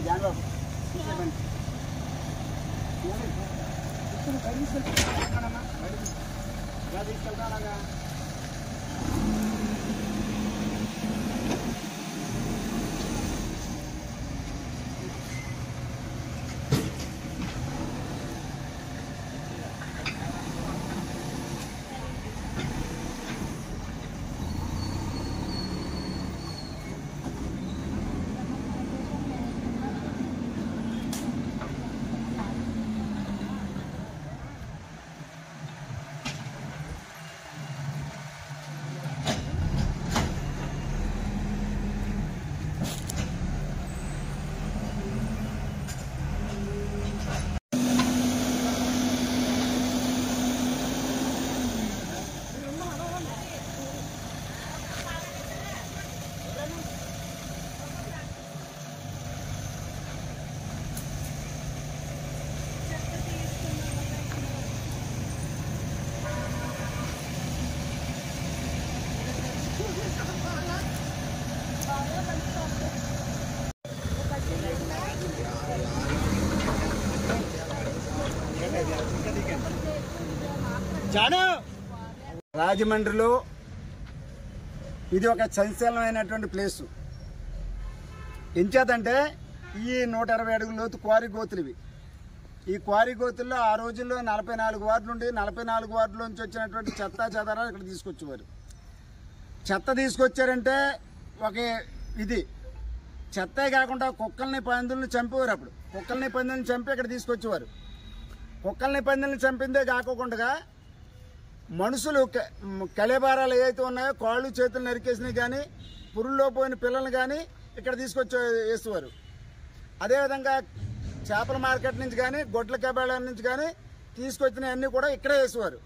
జానబాబు తీసుకెళ్తా అలాగా రాజమండ్రిలో ఇది ఒక సంచలనమైనటువంటి ప్లేసు. ఎంచేతంటే ఈ 120 అడుగుల లోతు క్వారీ గోతులు ఇవి. ఈ క్వారీ గోతుల్లో ఆ రోజుల్లో 44 వార్డులు ఉండి 44 వార్డులోంచి వచ్చినటువంటి చెత్త చెదారాలు ఇక్కడ తీసుకొచ్చేవారు. చెత్త తీసుకొచ్చారంటే ఒక ఇది చెత్తే కాకుండా కుక్కల్ని పందుల్ని చంపేవారు. అప్పుడు కుక్కల్ని పందుల్ని చంపి ఇక్కడ తీసుకొచ్చేవారు. కుక్కల్ని పందుల్ని చంపిందే కాకుండా మనుషులు కళేబారాలు ఏవైతే ఉన్నాయో కాళ్ళు చేతులు నరికేసినవి కానీ పురుల్లో పోయిన పిల్లల్ని కానీ ఇక్కడ తీసుకొచ్చి వేసేవారు. అదేవిధంగా చేపల మార్కెట్ నుంచి కానీ గొడ్ల కబాళ నుంచి కానీ తీసుకొచ్చినవన్నీ కూడా ఇక్కడే వేసేవారు.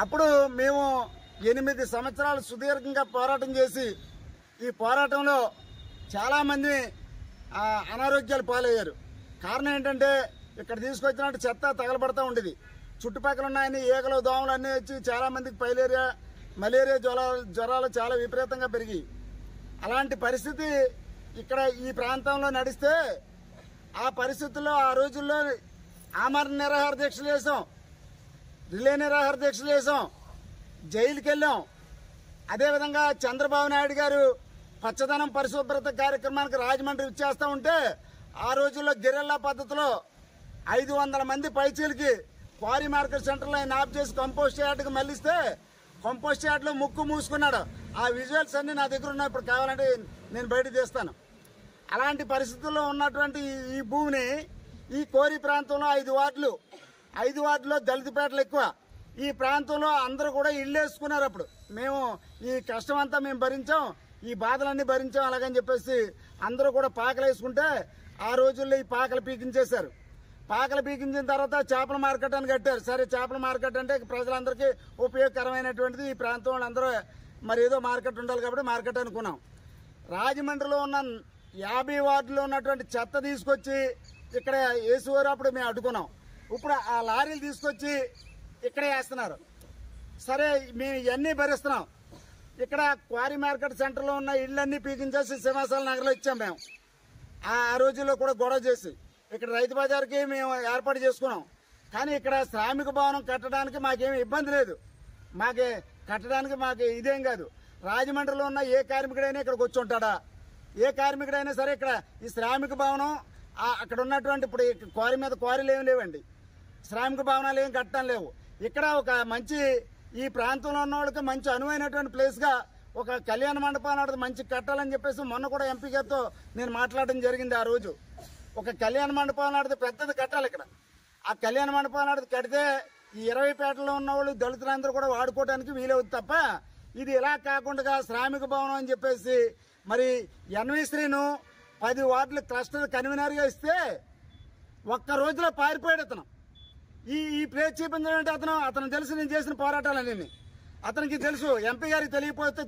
అప్పుడు మేము 8 సంవత్సరాలు సుదీర్ఘంగా పోరాటం చేసి ఈ పోరాటంలో చాలామంది అనారోగ్యాలు పాలయ్యారు. కారణం ఏంటంటే ఇక్కడ తీసుకొచ్చినట్టు చెత్త తగలబడతా ఉండేది. చుట్టుపక్కల ఉన్నాయని ఈగలు దోమలు అన్నీ వచ్చి చాలామందికి పైలేరియా మలేరియా జ్వరాలు చాలా విపరీతంగా పెరిగి అలాంటి పరిస్థితి ఇక్కడ ఈ ప్రాంతంలో నడిస్తే ఆ పరిస్థితుల్లో ఆ రోజుల్లో ఆమరణ నిరాహార దీక్షలు చేసాం, రిలే నిరాహార దీక్షలు చేసాం, జైలుకి వెళ్ళాం. అదేవిధంగా చంద్రబాబు నాయుడు గారు పచ్చదనం పరిశుభ్రత కార్యక్రమానికి రాజమండ్రి ఇచ్చేస్తూ ఉంటే ఆ రోజుల్లో గిరెల్లా పద్ధతిలో 500 మంది పైచీలకి క్వారీ మార్కెట్ సెంటర్లో ఆయన ఆఫ్ చేసి కంపోస్ట్ యార్డ్కి మళ్ళిస్తే కంపోస్ట్ యార్డ్లో ముక్కు మూసుకున్నాడు. ఆ విజువల్స్ అన్నీ నా దగ్గర ఉన్నాయి. ఇప్పుడు కావాలంటే నేను బయట తీస్తాను. అలాంటి పరిస్థితుల్లో ఉన్నటువంటి ఈ భూమిని ఈ కోరి ప్రాంతంలో 5 వార్డులో దళితపేటలు ఎక్కువ. ఈ ప్రాంతంలో అందరూ కూడా ఇళ్ళు వేసుకున్నారు. అప్పుడు మేము ఈ కష్టం అంతా మేము భరించాం, ఈ బాధలన్నీ భరించాం. అలాగని చెప్పేసి అందరూ కూడా పాకలు వేసుకుంటే ఆ రోజుల్లో ఈ పాకలు పీకించేశారు. పాకలు పీకించిన తర్వాత చేపల మార్కెట్ అని కట్టారు. సరే చేపల మార్కెట్ అంటే ప్రజలందరికీ ఉపయోగకరమైనటువంటిది. ఈ ప్రాంతంలో అందరూ మరి ఏదో మార్కెట్ ఉండాలి కాబట్టి మార్కెట్ అనుకున్నాం. రాజమండ్రిలో ఉన్న 50 వార్డులో ఉన్నటువంటి చెత్త తీసుకొచ్చి ఇక్కడ వేసేవారు. అప్పుడు మేము అడ్డుకున్నాం. ఇప్పుడు ఆ లారీలు తీసుకొచ్చి ఇక్కడే వేస్తున్నారు. సరే మేము ఇవన్నీ భరిస్తున్నాం. ఇక్కడ క్వారీ మార్కెట్ సెంటర్లో ఉన్న ఇళ్ళన్నీ పీకించేసి సింహాచల నగర్లో ఇచ్చాం. మేము ఆ రోజుల్లో కూడా గొడవ చేసి ఇక్కడ రైతు బజార్కి మేము ఏర్పాటు చేసుకున్నాం. కానీ ఇక్కడ శ్రామిక భవనం కట్టడానికి మాకేమి ఇబ్బంది లేదు. కట్టడానికి మాకు ఇదేం కాదు. రాజమండ్రిలో ఉన్న ఏ కార్మికుడైనా ఇక్కడికి వచ్చి ఉంటాడా? ఏ కార్మికుడైనా సరే ఇక్కడ ఈ శ్రామిక భవనం అక్కడ ఉన్నటువంటి ఇప్పుడు క్వారీ మీద క్వారీలు ఏమి లేవండి, శ్రామిక భవనాలు ఏం కట్టడం లేవు. ఇక్కడ ఒక మంచి ఈ ప్రాంతంలో ఉన్న వాళ్ళకి మంచి అనువైనటువంటి ప్లేస్గా ఒక కళ్యాణ మండపం మంచి కట్టాలని చెప్పేసి మొన్న కూడా ఎంపీ గారితో నేను మాట్లాడడం జరిగింది. ఆ రోజు ఒక కళ్యాణ మండపం నాటిది పెద్దది కట్టాలి ఇక్కడ. ఆ కళ్యాణ మండపం నాటిది కడితే ఈ 20 పేటలో ఉన్న వాళ్ళు దళితులందరూ కూడా వాడుకోవడానికి వీలవుతుంది తప్ప ఇది ఇలా కాకుండా శ్రామిక భవనం అని చెప్పేసి మరి ఎన్వీశ్రీను 10 వార్డుల క్లస్టర్ కన్వీనర్గా ఇస్తే ఒక్క రోజులో పారిపోయాడు అతను. ఈ ప్లేస్ చూపించాలంటే అతను తెలుసు నేను చేసిన పోరాటాలన్నీ అతనికి తెలుసు. ఎంపీ గారికి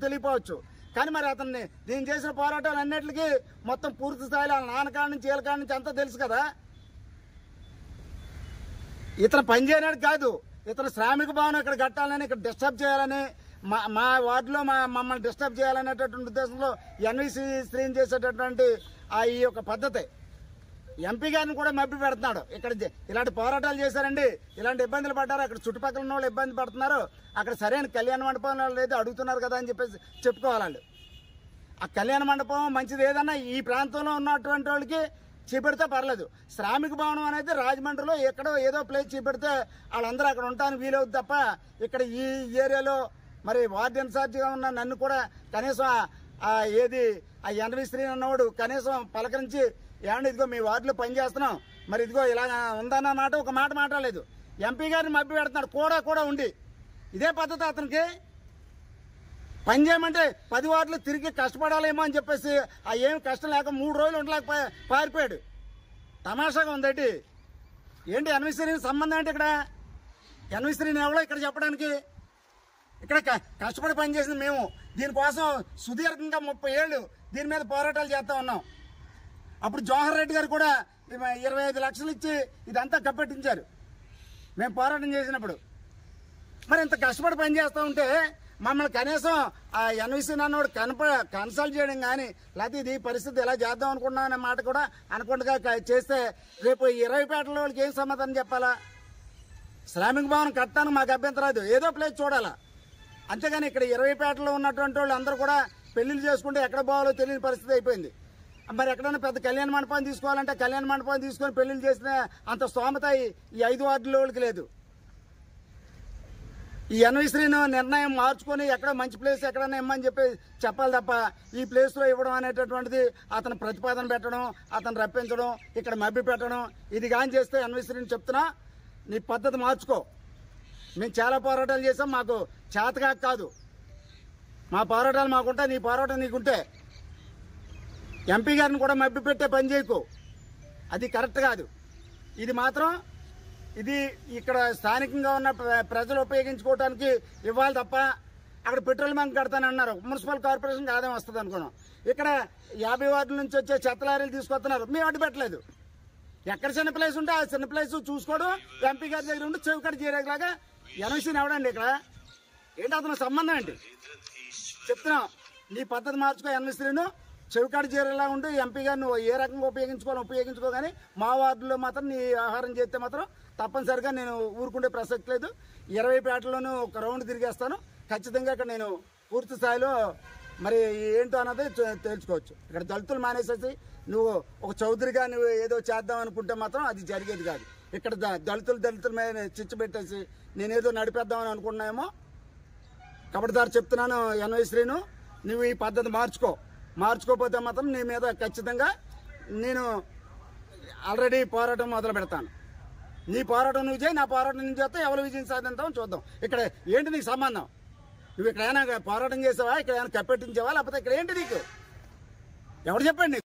తెలియపోవచ్చు. కానీ మరి అతన్ని నేను చేసిన పోరాటాలు అన్నిటికీ మొత్తం పూర్తి స్థాయిలో వాళ్ళ నాన్నకాడ నుంచి వీళ్ళకాడ నుంచి అంతా తెలుసు కదా. ఇతను పనిచేయడానికి కాదు, ఇతను శ్రామిక భవనం ఇక్కడ కట్టాలని, ఇక్కడ డిస్టర్బ్ చేయాలని, మా వార్డులో మమ్మల్ని డిస్టర్బ్ చేయాలనేటటువంటి ఉద్దేశంలో ఎన్వీసీ స్క్రీన్ చేసేటటువంటి ఈ యొక్క పద్ధతి ఎంపీ గారిని కూడా మభ్య పెడుతున్నాడు. ఇక్కడ ఇలాంటి పోరాటాలు చేశారండి, ఇలాంటి ఇబ్బందులు పడ్డారు, అక్కడ చుట్టుపక్కల ఉన్న వాళ్ళు ఇబ్బంది పడుతున్నారు, అక్కడ సరైన కళ్యాణ మండపం లేదు అడుగుతున్నారు కదా అని చెప్పేసి చెప్పుకోవాలి. ఆ కళ్యాణ మండపం మంచిది ఏదన్నా ఈ ప్రాంతంలో ఉన్నటువంటి వాళ్ళకి చూపెడితే పర్లేదు. శ్రామిక భవనం అనేది రాజమండ్రిలో ఎక్కడో ఏదో ప్లేస్ చూపెడితే వాళ్ళందరూ అక్కడ ఉండడానికి వీలవుద్ది తప్ప ఇక్కడ ఈ ఏరియాలో మరి వార్డు ఇన్ఛార్జిగా ఉన్న నన్ను కూడా కనీసం ఏది ఆ ఎన్వి శ్రీ అన్నవాడు కనీసం పలకరించి ఏమంటే ఇదిగో మీ వార్డులో పనిచేస్తున్నాం మరి ఇదిగో ఇలా ఉందన్న మాట ఒక మాట మాట్లాడలేదు. ఎంపీ గారిని మభ్య పెడుతున్నాడు కూడా ఉండి. ఇదే పద్ధతి అతనికి పని చేయమంటే 10 వార్డులు తిరిగి కష్టపడాలేమో అని చెప్పేసి ఆ ఏమి కష్టం లేక 3 రోజులు ఉండలేక పారిపోయాడు. తమాషాగా ఉందేంటి? ఏంటి ఎన్విశ్రీని సంబంధం ఏంటి? ఇక్కడ ఎన్విశ్రీని ఎవరో ఇక్కడ చెప్పడానికి? ఇక్కడ కష్టపడి పనిచేసింది మేము. దీనికోసం సుదీర్ఘంగా 30 ఏళ్ళు దీని మీద పోరాటాలు చేస్తూ ఉన్నాం. అప్పుడు జవహర్ రెడ్డి గారు కూడా 25 లక్షలు ఇచ్చి ఇదంతా కప్పెట్టించారు మేము పోరాటం చేసినప్పుడు. మరి ఇంత కష్టపడి పనిచేస్తూ ఉంటే మమ్మల్ని కనీసం ఆ ఎన్విసి అన్నోడు కన్సల్ట్ చేయడం కానీ లేకపోతే ఇది పరిస్థితి ఎలా చేద్దాం అనుకున్నాం అనే మాట కూడా అనుకుంటగా చేస్తే రేపు 20 పేటల వాళ్ళకి ఏం సమాధానం చెప్పాలా? శ్రామిక భవనం కట్టడానికి మాకు అభ్యంతరాదు, ఏదో ప్లేస్ చూడాలా. అంతేగాని ఇక్కడ 20 పేటలో ఉన్నటువంటి వాళ్ళు అందరూ కూడా పెళ్లిళ్ళు చేసుకుంటే ఎక్కడ పోవాలో తెలియని పరిస్థితి అయిపోయింది. మరి ఎక్కడైనా పెద్ద కళ్యాణ మండపాన్ని తీసుకోవాలంటే కళ్యాణ మండపాన్ని తీసుకొని పెళ్లిళ్ళు చేసిన అంత స్తోమత ఈ 5 వార్డుల వాళ్ళకి లేదు. ఈ ఎన్విశ్రీను నిర్ణయం మార్చుకొని ఎక్కడ మంచి ప్లేస్ ఎక్కడైనా ఇమ్మని చెప్పాలి తప్ప ఈ ప్లేస్లో ఇవ్వడం అనేటటువంటిది అతను ప్రతిపాదన పెట్టడం, అతను రప్పించడం, ఇక్కడ మభ్య పెట్టడం ఇది కానీ చేస్తే ఎన్విశ్రీని చెప్తున్నా నీ పద్ధతి మార్చుకో. మేము చాలా పోరాటాలు చేసాం, మాకు చేతగా కాదు. మా పోరాటాలు మాకుంటాయి, నీ పోరాటం నీకుంటే ఎంపీ గారిని కూడా మభ్య పెట్టే పని చేయకు, అది కరెక్ట్ కాదు. ఇది మాత్రం ఇది ఇక్కడ స్థానికంగా ఉన్న ప్రజలు ఉపయోగించుకోవడానికి ఇవ్వాలి తప్ప అక్కడ పెట్రోల్ బంక్ కడతానన్నారు. మున్సిపల్ కార్పొరేషన్కి ఆదాయం వస్తుంది అనుకున్నాం. ఇక్కడ 50 వార్డుల నుంచి వచ్చే చెత్త లారీలు తీసుకొస్తున్నారు, మేము అడ్డు పెట్టలేదు. ఎక్కడ చిన్న ప్లేస్ ఉంటే ఆ చిన్న ప్లేస్ చూసుకోవడం, ఎంపీ గారి దగ్గర ఉండి చెవికడ చేరేలాగా ఎన్విసిని అవడండి. ఇక్కడ ఏంటి అతను సంబంధం ఏంటి చెప్తున్నాం. నీ పద్ధతి మార్చుకో, ఎన్విసిను చెవికాడ చేరేలా ఉండి ఎంపీ గారిని ఏ రకంగా ఉపయోగించుకో కానీ మా వార్డులో మాత్రం నీ ఆహారం చేస్తే మాత్రం తప్పనిసరిగా నేను ఊరుకుంటే ప్రసక్తి లేదు. 20 పేటల్లోనూ ఒక రౌండ్ తిరిగేస్తాను ఖచ్చితంగా. ఇక్కడ నేను పూర్తి స్థాయిలో మరి ఏంటో అన్నది తెలుసుకోవచ్చు. ఇక్కడ దళితులు మానేసేసి నువ్వు ఒక చౌదరిగా నువ్వు ఏదో చేద్దాం అనుకుంటే మాత్రం అది జరిగేది కాదు. ఇక్కడ దళితుల మీద చిచ్చు పెట్టేసి నేనేదో నడిపేద్దామని అనుకున్నాయేమో. కబడ్దారు చెప్తున్నాను ఎన్వైశ్రీను, నువ్వు ఈ పద్ధతి మార్చుకోకపోతే మాత్రం నీ మీద ఖచ్చితంగా నేను ఆల్రెడీ పోరాటం మొదలు పెడతాను. నీ పోరాటం నువ్వు చేయి, నా పోరాటం నువ్వు చేస్తే ఎవరు విజయం సాధిస్తామో చూద్దాం. ఇక్కడ ఏంటి నీకు సంబంధం? నువ్వు ఇక్కడ ఏమైనా పోరాటం చేసావా, ఇక్కడ ఏమైనా కప్పెట్టించావా, లేకపోతే ఇక్కడ ఏంటి నీకు ఎవరు చెప్పండి?